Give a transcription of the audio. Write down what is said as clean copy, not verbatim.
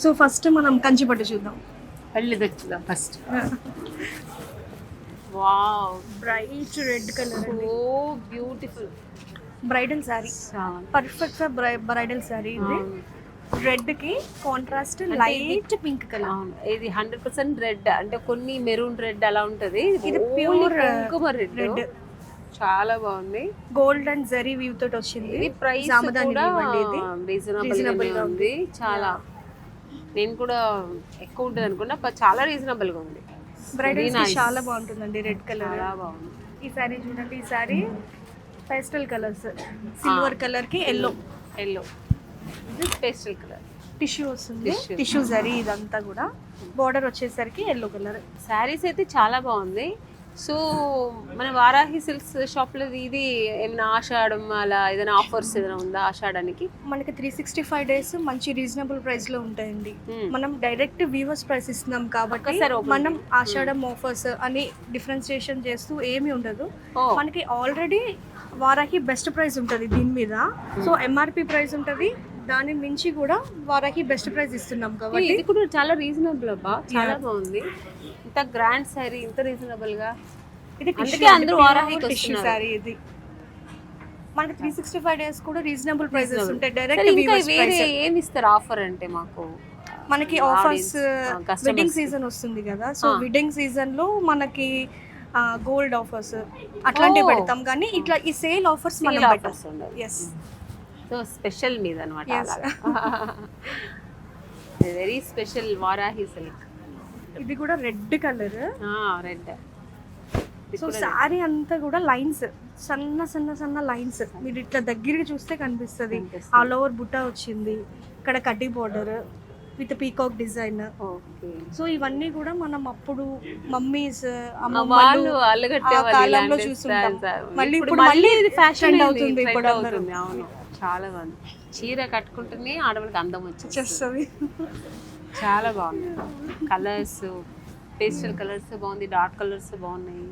So first మనం కంచి పట్టు చూద్దాం. పళ్ళు తెచ్చుదాం first. Wow, bright red colour, so beautiful. Bridal sari, perfect for bridal sari. ఇది రెడ్ కి కాంట్రాస్ట్ లైట్ పింక్ కలర్. ఇది 100% రెడ్, అంటే కొన్ని మెరూన్ రెడ్ అలా ఉంటది. ఇది ప్యూర్ కుంకుమ రెడ్, చాలా బాగుంది. గోల్డ్ అండ్ జరీ వీవ్ తోటి వచ్చింది. ఇది ప్రైస్ కూడా రీజనబుల్ గా ఉంది చాలా. నేను కూడా ఎక్కువ ఉంటుంది అనుకున్నా, చాలా రీజనబుల్ గా ఉంది. బ్రైడల్స్ కి చాలా బాగుంటుందండి రెడ్ కలర్. చాలా బాగుంది. ఈ సారీ చూడండి, ఈ sorry pastel colours, silver colour కి ఎల్లో, ఇది పేస్టల్ కలర్. టిష్యూ వస్తుంది, టిష్యూ జరీ. ఇదంతా కూడా బార్డర్ వచ్చేసరికి ఎల్లో కలర్. శారీస్ అయితే చాలా బాగుంది. సో మన వారాహి సిల్క్స్ షాప్ లో ఇది ఏమైనా ఆషాఢం అలా ఏదైనా ఆఫర్స్ ఏదైనా ఉందా ఆషాఢానికి? మనకి 365 days మంచి రీజనబుల్ ప్రైస్ లో ఉంటాయండి. మనం డైరెక్ట్ వీవర్స్ ప్రైస్ ఇస్తున్నాం కాబట్టి మనం ఆషాఢం ఆఫర్స్ అని డిఫరెన్షియేషన్ చేస్తూ ఏమీ ఉండదు. మనకి ఆల్రెడీ వారాహి బెస్ట్ ప్రైస్ ఉంటుంది దీని మీద. సో ఎంఆర్పి ప్రైస్ ఉంటుంది, దాని మించి కూడా వారాహి బెస్ట్ ప్రైస్ ఇస్తున్నాం కాబట్టి ఇది కూడా చాలా రీజనబుల్ అబ్బా, చాలా బాగుంది. ఇంత గ్రాండ్ సారీ, ఇంత రీజనబుల్ గా. ఇది అందుకే అందరూ వారాహికి టిష్యూ సారీ. ఇది మనకి 365 days కూడా రీజనబుల్ ప్రైసెస్ ఉంటాయి. ఇంకా డైరెక్ట్ వేరే ఏమి ఇస్తారు ఆఫర్ అంటే? మాకు మనకి ఆఫర్స్ వెడ్డింగ్ సీజన్ వస్తుంది కదా, సో వెడ్డింగ్ సీజన్ లో మనకి గోల్డ్ ఆఫర్స్ అట్లాంటివి పెడతాం. కానీ ఇట్లా ఈ సేల్ ఆఫర్స్ మనం ఆఫర్స్ ఉండవు. ఎస్, సో స్పెషల్ మీద అనమాట. Very special Varahi silk. ఇది కూడా red colour. Red. So sari అంతా కూడా లైన్స్, సన్న సన్న సన్న లైన్స్. మీరు ఇట్లా దగ్గరికి చూస్తే కనిపిస్తుంది. ఆల్ ఓవర్ బుట్ట వచ్చింది, ఇక్కడ కడ్డీ border with peacock design. So ఇవన్నీ కూడా మనం అప్పుడు మమ్మీస్ కాలంలో చూస్తుంటాం. మళ్ళీ ఇప్పుడు మళ్ళీ ఫ్యాషన్ అవుతుంది ఇప్పుడు. అవును, చాలా బాగుంది. చీర కట్టుకుంటేనే ఆడవాళ్ళకి అందం వచ్చేస్తుంది. చాలా బాగుంది. కలర్స్, పేస్టల్ కలర్స్ బాగుంది, డార్క్ కలర్స్ బాగున్నాయి.